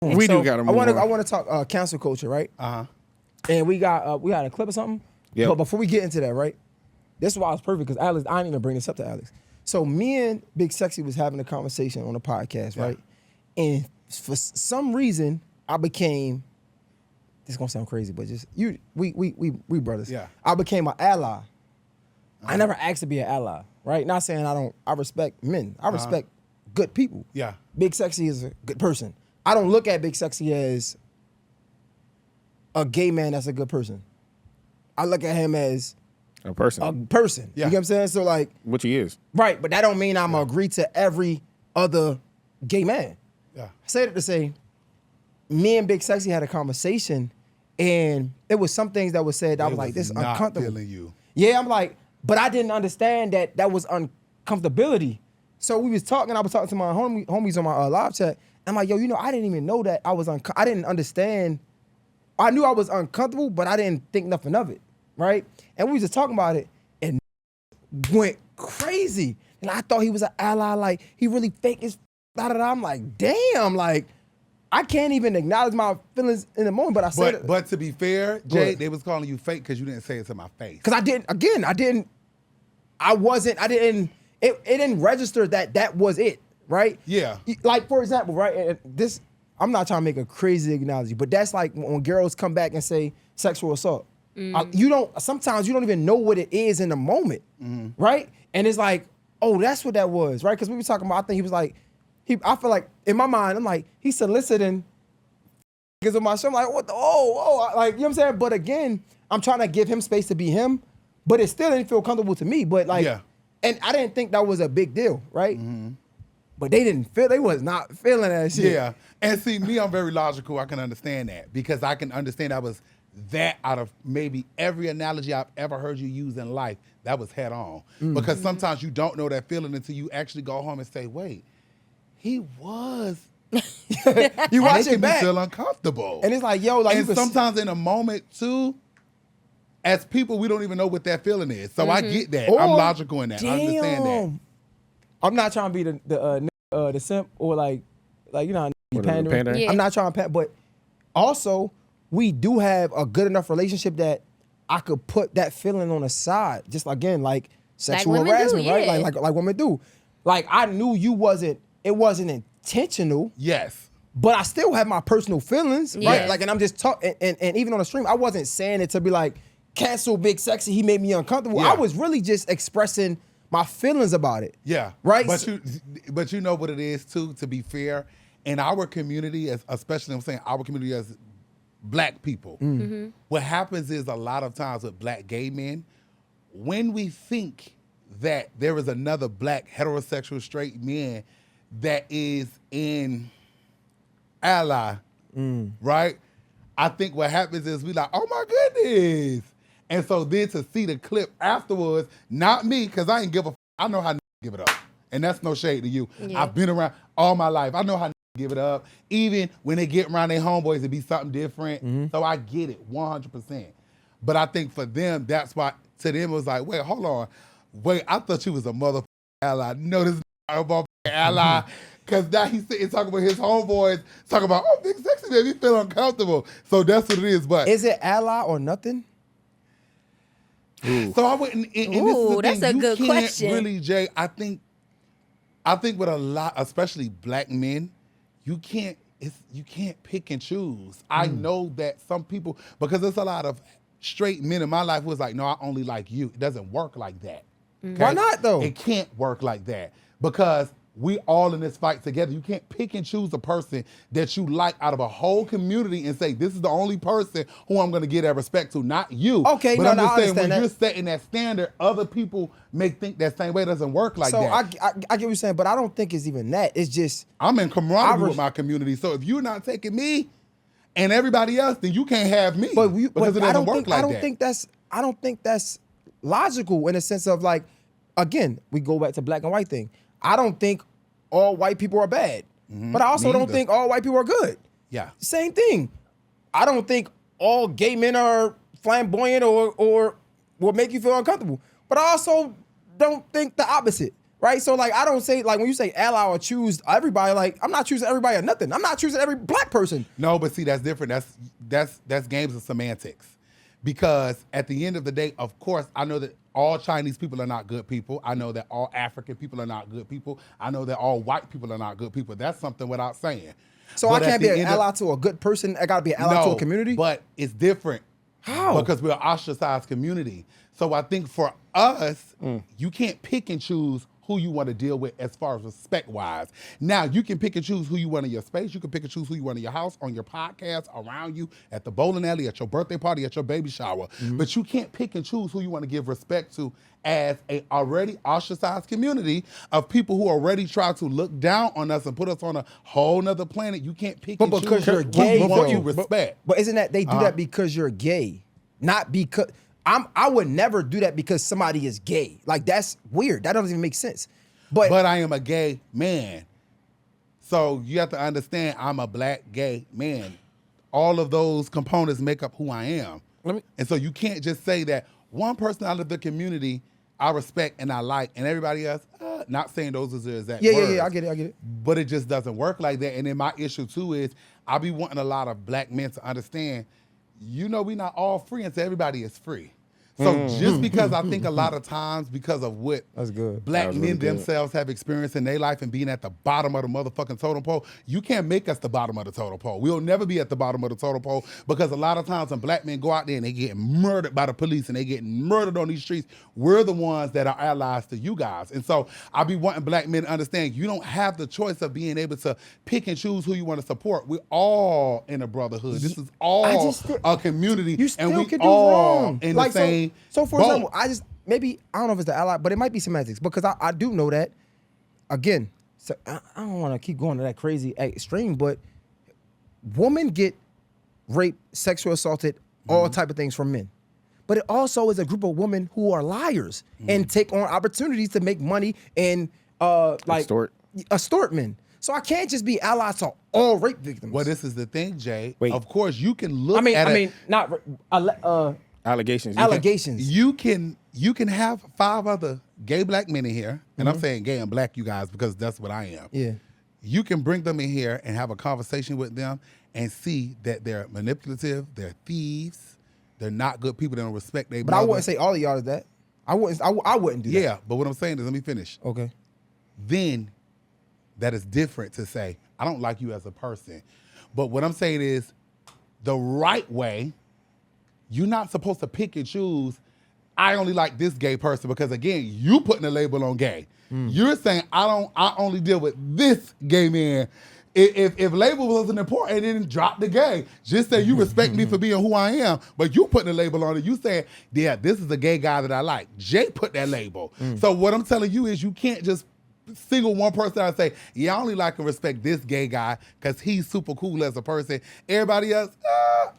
We do got to move on. I want to talk cancel culture, right? And we got a clip or something. Yeah. But before we get into that, right? This is why it's perfect because Alex, I didn't even bring this up to Alex. So me and Big Sexy was having a conversation on a podcast, right? And for some reason, I became. This is gonna sound crazy, but just we brothers. Yeah. I became an ally. I never asked to be an ally, right? Not saying I respect men. I respect good people. Yeah. Big Sexy is a good person. I don't look at Big Sexy as a gay man that's a good person. I look at him as A person. a person. Yeah. You know what I'm saying? So like, Which he is. right, but that don't mean I'm agree to every other gay man. Yeah. I said it to say, me and Big Sexy had a conversation, and there was some things that was said that I was like, this is not uncomfortable. feeling you. Yeah, I'm like, but I didn't understand that was uncomfortability. So we was talking, I was talking to my homies on my live chat. I'm like, yo, I didn't even know that I was I didn't understand. I knew I was uncomfortable, but I didn't think nothing of it, right? And we was just talking about it, and went crazy. And I thought he was an ally, like, he really fake as da-da-da. I'm like, damn, like, I can't even acknowledge my feelings in the moment, but I said it. But to be fair, Jay, they was calling you fake because you didn't say it to my face. Because it didn't register that was it, right? Yeah. Like, for example, right, and this, I'm not trying to make a crazy analogy, but that's like when girls come back and say sexual assault. Sometimes you don't even know what it is in the moment, right? And it's like, oh, that's what that was, right? Because we were talking about, I think he was like, I feel like, in my mind, I'm like, he's soliciting niggas on my show. I'm like, what the, like, you know what I'm saying? But again, I'm trying to give him space to be him, but it still didn't feel comfortable to me. But like, and I didn't think that was a big deal, right? But they was not feeling that shit. Yeah. And see, me, I'm very logical. I can understand that because I can understand that was that out of maybe every analogy I've ever heard you use in life, that was head on. Because sometimes you don't know that feeling until you actually go home and say, wait, he was. You watch it making me back. feel uncomfortable. And it's like, yo, like, and sometimes in a moment too, as people, we don't even know what that feeling is. So I get that. I'm logical in that. I understand that. I'm not trying to be the simp or like pandering. Yeah. I'm not trying to pander, but also we do have a good enough relationship that I could put that feeling on the side. Just again, like sexual harassment, right? Like women do. Like I knew it wasn't intentional. Yes. But I still have my personal feelings, right? Like, and I'm just talking, and even on the stream, I wasn't saying it to be like, cancel Big Sexy, he made me uncomfortable. I was really just expressing my feelings about it. Yeah. Right? But you know what it is too, to be fair, in our community, especially I'm saying our community as black people, what happens is a lot of times with black gay men, when we think that there is another black heterosexual straight man that is in ally, right? I think what happens is we like, oh my goodness. And so then to see the clip afterwards, not me, because I ain't give a I know how to give it up. And that's no shade to you. Yeah. I've been around all my life. I know how to give it up. Even when they get around their homeboys, it be something different. So I get it 100%. But I think for them, that's why to them it was like, wait, hold on. Wait, I thought you was a motherfucking ally. No, this is not a motherfucking ally. Because now he's sitting talking about his homeboys, talking about, oh, Big Sexy made me feel uncomfortable. So that's what it is. But is it ally or nothing? So I wouldn't. And this is the That's thing, a good you can't question. really, Jay. I think with a lot, especially black men, you can't pick and choose. I know that some people, because there's a lot of straight men in my life who was like, no, I only like you. It doesn't work like that. Okay? Why not though? It can't work like that because we all in this fight together. You can't pick and choose a person that you like out of a whole community and say, this is the only person who I'm going to give that respect to, not you. Okay, but no, I'm no, just I saying, understand when that. you're setting that standard, other people may think that same way. It doesn't work like So that. I get what you're saying, but I don't think it's even that. It's just I'm in camaraderie with my community. So if you're not taking me and everybody else, then you can't have me. Because it doesn't work like that. I don't think that's logical in a sense of like, again, we go back to black and white thing. I don't think all white people are bad, but I also don't think all white people are good. Yeah. Same thing. I don't think all gay men are flamboyant or will make you feel uncomfortable, but I also don't think the opposite. right? So like I don't say like when you say ally or choose everybody, like I'm not choosing everybody or nothing. I'm not choosing every black person. No, but see, that's different. That's games of semantics. Because at the end of the day, of course, I know that all Chinese people are not good people. I know that all African people are not good people. I know that all white people are not good people. That's something without saying. So But I at can't be the an end ally to a good person. I gotta be an ally to a community. But it's different. How? Because we're an ostracized community. So I think for us, you can't pick and choose who you want to deal with as far as respect-wise. Now, you can pick and choose who you want in your space. You can pick and choose who you want in your house, on your podcast, around you, at the bowling alley, at your birthday party, at your baby shower. But you can't pick and choose who you want to give respect to as a already ostracized community of people who already try to look down on us and put us on a whole nother planet. You can't pick and choose because you're who gay, you want though. to respect. But isn't that they do that because you're gay, not because I would never do that because somebody is gay. Like that's weird. That doesn't even make sense. But I am a gay man. So you have to understand I'm a black gay man. All of those components make up who I am. And so you can't just say that one person out of the community I respect and I like, and everybody else, not saying those are the exact words. Yeah, I get it. But it just doesn't work like that. And then my issue too is I be wanting a lot of black men to understand, we not all free and say everybody is free. So just because I think a lot of times because of what That's good. black That was men really good. themselves have experienced in their life and being at the bottom of the motherfucking totem pole, you can't make us the bottom of the totem pole. We'll never be at the bottom of the totem pole because a lot of times when black men go out there and they get murdered by the police and they get murdered on these streets, we're the ones that are allies to you guys. And so I be wanting black men to understand you don't have the choice of being able to pick and choose who you want to support. We're all in a brotherhood. This is all a community. You still and we can do all wrong. in Like, the same so for boat. example, I don't know if it's the ally, but it might be semantics because I do know that. Again, so I don't want to keep going to that crazy extreme, but women get raped, sexual assaulted, all type of things from men. But it also is a group of women who are liars and take on opportunities to make money and extort men. So I can't just be allies to all rape victims. Well, this is the thing, Jay. Wait. Of course, you can look I at mean, not Allegations. allegations. You can have 5 other gay black men in here, and I'm saying gay and black, you guys, because that's what I am. Yeah. You can bring them in here and have a conversation with them and see that they're manipulative, they're thieves, they're not good people, they don't respect their But I wouldn't say all of y'all is that. I wouldn't do that. Yeah, but what I'm saying is, let me finish. Okay. Then that is different to say, I don't like you as a person. But what I'm saying is, the right way, you're not supposed to pick and choose, I only like this gay person, because again, you putting a label on gay. You're saying, I only deal with this gay man. If label wasn't important, then drop the gay. Just say you respect me for being who I am, but you putting a label on it. You saying, yeah, this is a gay guy that I like. Jay put that label. So what I'm telling you is you can't just single one person out and say, yeah, I only like and respect this gay guy because he's super cool as a person. Everybody else,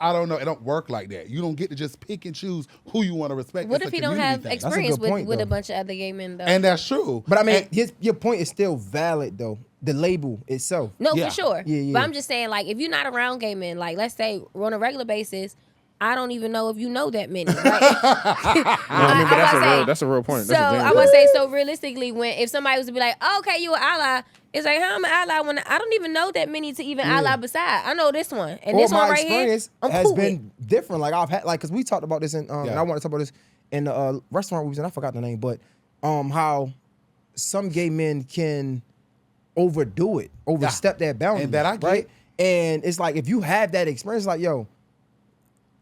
I don't know. It don't work like that. You don't get to just pick and choose who you want to respect. What It's if a he don't community have thing. experience good point, with though. a bunch of other gay men, though? And that's true. But I mean, your point is still valid though. The label itself. No, Yeah. for sure. Yeah. But I'm just saying, like, if you're not around gay men, like, let's say on a regular basis, I don't even know if you know that many. Right? That's a real point. So That's a genuine I'm point. gonna say, so realistically, if somebody was to be like, oh, okay, you an ally, it's like, how am an ally when I don't even know that many to even ally beside. I know this one and this one right here. experience I'm has cool been different. Like I've had, like, cause we talked about this in, and Yeah. I want to talk about this in the restaurant we was in. I forgot the name, but how some gay men can overdo it, overstep their boundaries, And that I get. right? And it's like if you have that experience, like yo,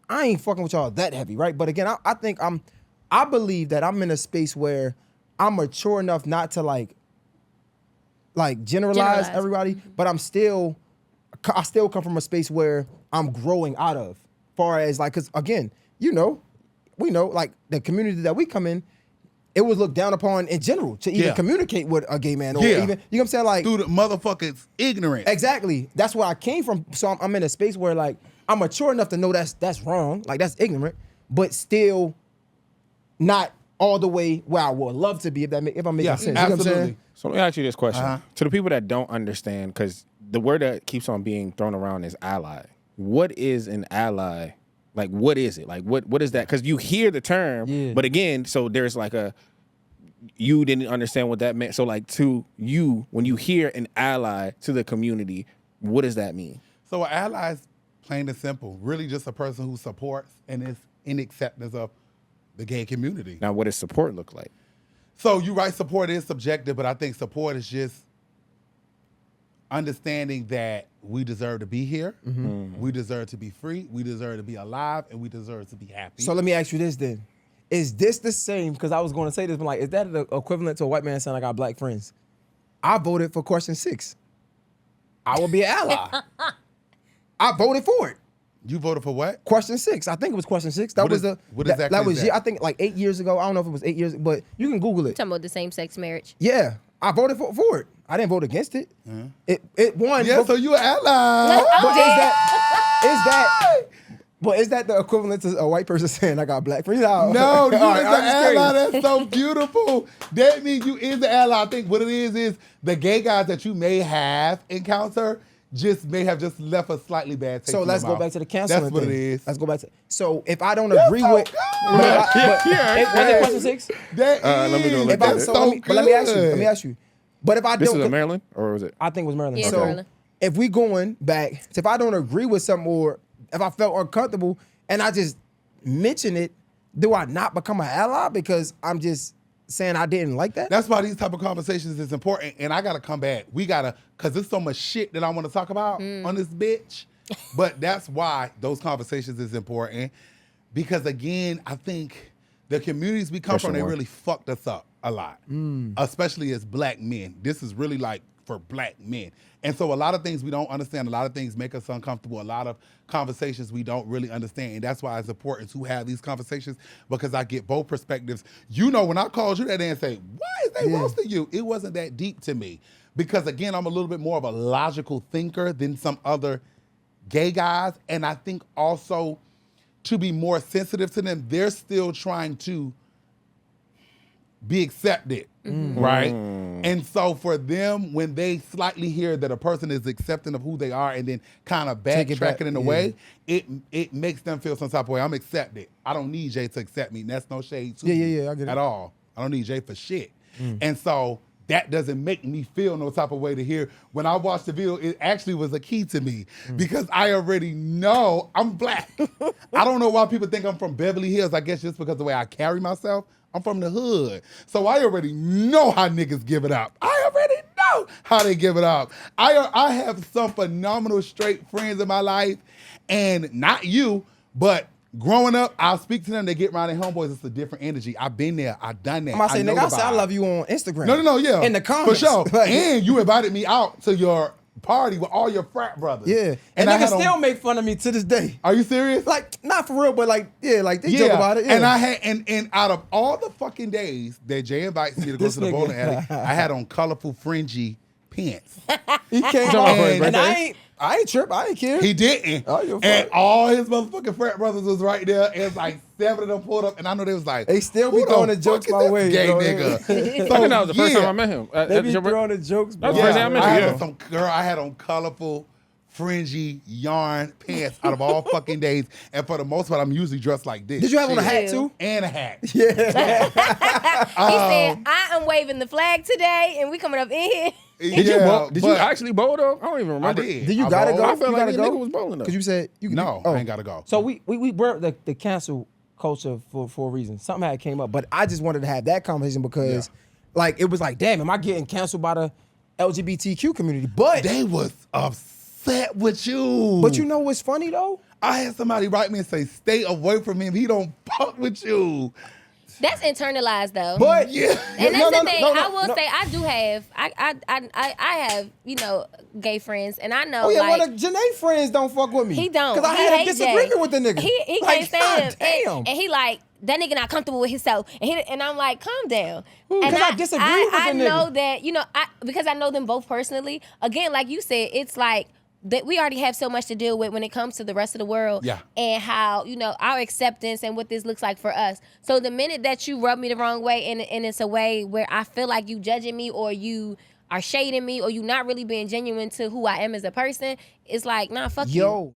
I ain't fucking with y'all that heavy, right? But again, I believe that I'm in a space where I'm mature enough not to like generalize everybody, but I still come from a space where I'm growing out of. Far as like, cause again, we know like the community that we come in, it was looked down upon in general to even communicate with a gay man or even, you know what I'm saying? Like Through the motherfuckers' ignorance. exactly. That's where I came from. So I'm in a space where like I'm mature enough to know that's wrong, like that's ignorant, but still not all the way where I would love to be if I'm making sense. You know what I'm saying? Absolutely. So let me ask you this question. Uh-huh. To the people that don't understand, because the word that keeps on being thrown around is ally. What is an ally? Like, what is it? Like, what is that? Because you hear the term, but again, so there's like you didn't understand what that meant. So like to you, when you hear an ally to the community, what does that mean? So an ally is plain and simple, really just a person who supports and is in acceptance of the gay community. Now, what does support look like? So you right, support is subjective, but I think support is just understanding that we deserve to be here, we deserve to be free, we deserve to be alive, and we deserve to be happy. So let me ask you this then. Is this the same? Because I was going to say this, but like, is that the equivalent to a white man saying I got black friends? I voted for question 6. I will be an ally. I voted for it. You voted for what? Question 6. I think it was question 6. That What was is- the what that, exactly that is was that? I think like 8 years ago. I don't know if it was 8 years, but you can Google it. Talking about the same-sex marriage. Yeah, I voted for it. I didn't vote against it. It won. Yeah, but, so you an ally. but is that the equivalent to a white person saying I got black friends? No, you All is right, an I'm just curious. ally. That's so beautiful. That means you is the ally. I think what it is the gay guys that you may have encountered just may have just left a slightly bad taste. So in let's your go mouth. back to the canceling That's what thing. it is. Let's go back to. So if I don't agree with, was it question 6? That let me go is. look If I, at That's it. so so let me ask you. Let me good. ask you. But if I This don't, was in Maryland, or was it? I think it was Maryland. Yeah, it's so Maryland. if we going back, if I don't agree with something or if I felt uncomfortable and I just mention it, do I not become an ally because I'm just saying I didn't like that? That's why these type of conversations is important. And I gotta come back. We gotta, cause there's so much shit that I want to talk about on this bitch. But that's why those conversations is important. Because again, I think the communities we come Question from, they one. really fucked us up a lot. Especially as black men. This is really like for black men. And so a lot of things we don't understand, a lot of things make us uncomfortable, a lot of conversations we don't really understand. And that's why it's important to have these conversations because I get both perspectives. You know, when I called you that day and say, why is they roasting you? It wasn't that deep to me. Because again, I'm a little bit more of a logical thinker than some other gay guys. And I think also to be more sensitive to them, they're still trying to be accepted, right? And so for them, when they slightly hear that a person is accepting of who they are and then kind of Take it back, backtracking in a yeah. way, it makes them feel some type of way. I'm accepted. I don't need Jay to accept me. And that's no shade to you Yeah, I get it. at all. I don't need Jay for shit. And so that doesn't make me feel no type of way to hear. When I watched the video, it actually was a key to me because I already know I'm black. I don't know why people think I'm from Beverly Hills. I guess just because of the way I carry myself. I'm from the hood. So I already know how niggas give it up. I already know how they give it up. I have some phenomenal straight friends in my life, and not you, but growing up, I'll speak to them, they get around their homeboys, it's a different energy. I've been there, I've done that. I'm about to say, know nigga, I the say I vibe. love you on Instagram. No, yeah. In the comments. For sure. Like, And you invited me out to your party with all your frat brothers. yeah. And I niggas had on- still make fun of me to this day. Are you serious? Like, not for real, but like, yeah, like they joke about it. Yeah. And I had and out of all the fucking days that Jay invites me to go This to the nigga. bowling alley, I had on colorful fringy pants. he came Talking out about for his and birthday? I ain't trip. I ain't care. He didn't. Oh, you're And fuck. all his motherfucking frat brothers was right there. And it's like 7 of them pulled up. And I know they was like, They still be "Who throwing the the jokes fuck is my this way, gay bro." nigga. I think that was the first time I met him. They At be your birthday? throwing the jokes. That was the bro. first time I met I you, had yeah. some girl. I had on colorful, fringy yarn pants out of all fucking days. And for the most part, I'm usually dressed like this. Did you have on a Shit. hat too? And a hat. He said, I am waving the flag today, and we coming up in here. Did you Yeah, bowl? Did you but actually bowl though? I don't even I remember. did. Did you gotta bowled. go? I felt You like gotta the go? nigga was bowling though. Because you said you No, oh. I ain't gotta go. So we brought the cancel culture for a reason. Something had came up, but I just wanted to have that conversation because, like, it was like, damn, am I getting canceled by the LGBTQ community? But They was upset with you. you know what's funny though? I had somebody write me and say, stay away from him. He don't fuck with you. That's internalized though. But Yeah. And No, that's the no, thing. no, no, I will no. say I do have I have gay friends, and I know Oh yeah, like well the Janae friends don't fuck with me. he don't. Because I He had a hates disagreement Jay. with the nigga. He Like, can't stand him. God damn. And he like that nigga not comfortable with himself, and I'm like, calm down. And 'Cause I disagree with the I nigga. know that because I know them both personally. Again, like you said, it's like that we already have so much to deal with when it comes to the rest of the world. Yeah. And how our acceptance and what this looks like for us. So the minute that you rub me the wrong way, and it's a way where I feel like you judging me or you are shading me or you not really being genuine to who I am as a person, it's like, nah, fuck you. Yo.